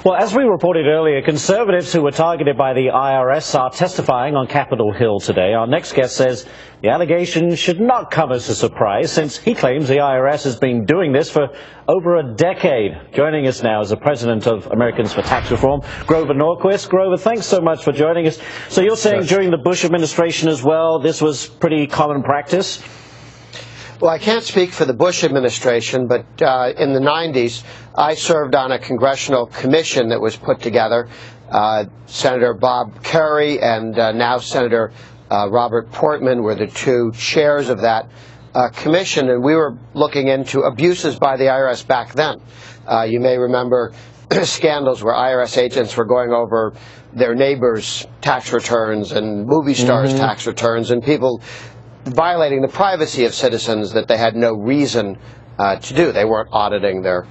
Well, as we reported earlier, conservatives who were targeted by the IRS are testifying on Capitol Hill today. Our next guest says the allegation should not come as a surprise, since he claims the IRS has been doing this for over a decade. Joining us now is the president of Americans for Tax Reform, Grover Norquist. Grover, thanks so much for joining us. So you're saying during the Bush administration as well, this was pretty common practice? Well, I can't speak for the Bush administration, but in the 90s, I served on a congressional commission that was put together. Senator Bob Kerrey and now Senator Robert Portman were the two chairs of that commission, and we were looking into abuses by the IRS back then. You may remember scandals where IRS agents were going over their neighbors' tax returns and movie stars' tax returns, and people violating the privacy of citizens that they had no reason to do. They weren't auditing their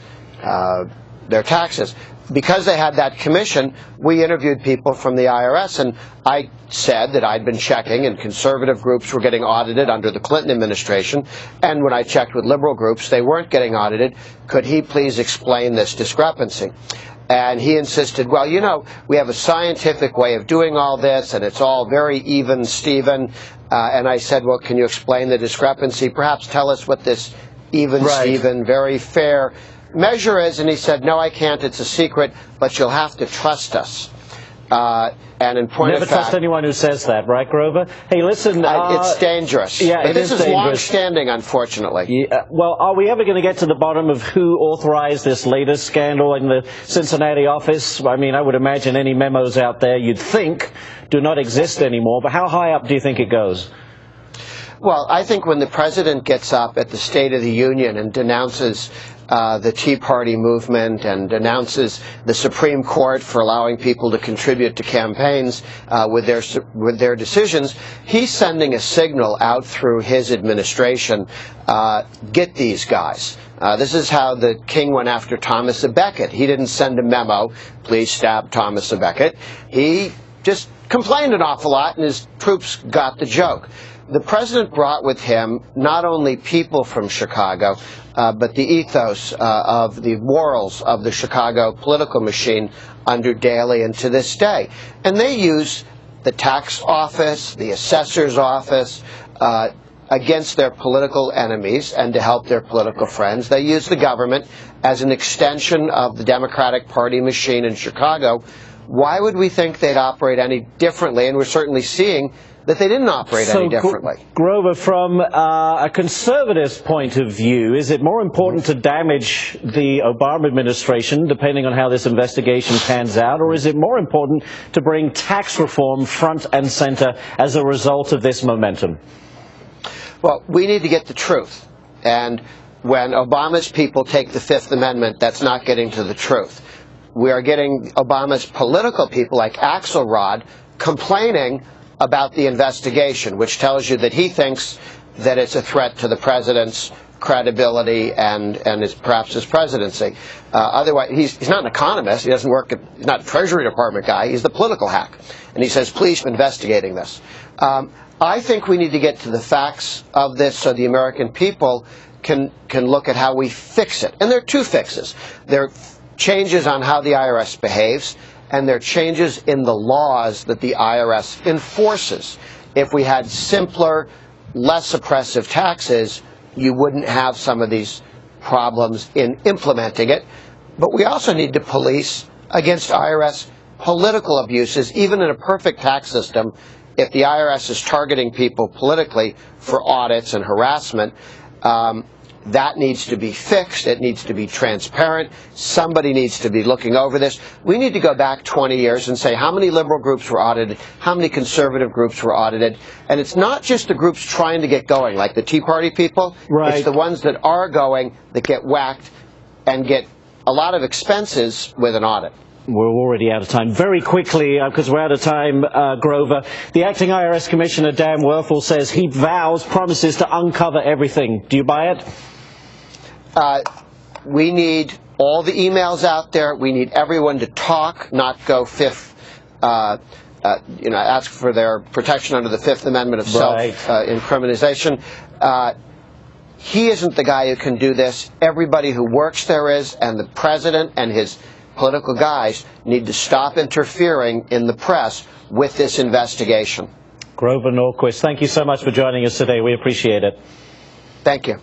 taxes. Because they had that commission, we interviewed people from the IRS, and I said that I'd been checking, and conservative groups were getting audited under the Clinton administration, and when I checked with liberal groups, they weren't getting audited. Could he please explain this discrepancy? And he insisted, well, you know, we have a scientific way of doing all this, and it's all very even, Stephen. And I said, well, can you explain the discrepancy? Perhaps tell us what this even, Stephen, very fair measure is. And he said, no, I can't. It's a secret, but you'll have to trust us. And in point Never of fact, trust anyone who says that, right, Grover? Hey, listen, it's dangerous. Yeah, but this is dangerous. long-standing, unfortunately. Yeah, well, are we ever going to get to the bottom of who authorized this latest scandal in the Cincinnati office? I mean, I would imagine any memos out there you'd think do not exist anymore, but how high up do you think it goes? Well, I think when the president gets up at the State of the Union and denounces the Tea Party movement and denounces the Supreme Court for allowing people to contribute to campaigns with their decisions, he's sending a signal out through his administration, get these guys. This is how the king went after Thomas à Becket. He didn't send a memo, please stab Thomas à Becket. He just complained an awful lot, and his troops got the joke. The president brought with him not only people from Chicago, but the ethos of the morals of the Chicago political machine under Daley and to this day. And they use the tax office, the assessor's office, against their political enemies and to help their political friends. They use the government as an extension of the Democratic Party machine in Chicago. Why would we think they'd operate any differently? And we're certainly seeing that they didn't operate any differently. Grover, from a conservative's point of view, is it more important to damage the Obama administration, depending on how this investigation pans out, or is it more important to bring tax reform front and center as a result of this momentum? Well, we need to get the truth. And when Obama's people take the Fifth Amendment, that's not getting to the truth. We are getting Obama's political people, like Axelrod, complaining about the investigation, which tells you that he thinks that it's a threat to the president's credibility and perhaps his presidency. Otherwise, he's not an economist. He doesn't work he's not a Treasury Department guy. He's the political hack. And he says, please, investigating this. I think we need to get to the facts of this so the American people can look at how we fix it. And there are two fixes. There are changes on how the IRS behaves, and there are changes in the laws that the IRS enforces. If we had simpler, less oppressive taxes, you wouldn't have some of these problems in implementing it. But we also need to police against IRS political abuses. Even in a perfect tax system, if the IRS is targeting people politically for audits and harassment, that needs to be fixed. It needs to be transparent. Somebody needs to be looking over this. We need to go back 20 years and say how many liberal groups were audited, how many conservative groups were audited. And it's not just the groups trying to get going, like the Tea Party people. Right. It's the ones that are going that get whacked and get a lot of expenses with an audit. We're already out of time. Very quickly, because we're out of time, Grover, the acting IRS Commissioner, Dan Werfel, says he promises to uncover everything. Do you buy it? We need all the emails out there. We need everyone to talk, not go ask for their protection under the Fifth Amendment of self-incrimination. He isn't the guy who can do this. Everybody who works there is, and the president and his political guys need to stop interfering in the press with this investigation. Grover Norquist, thank you so much for joining us today. We appreciate it. Thank you.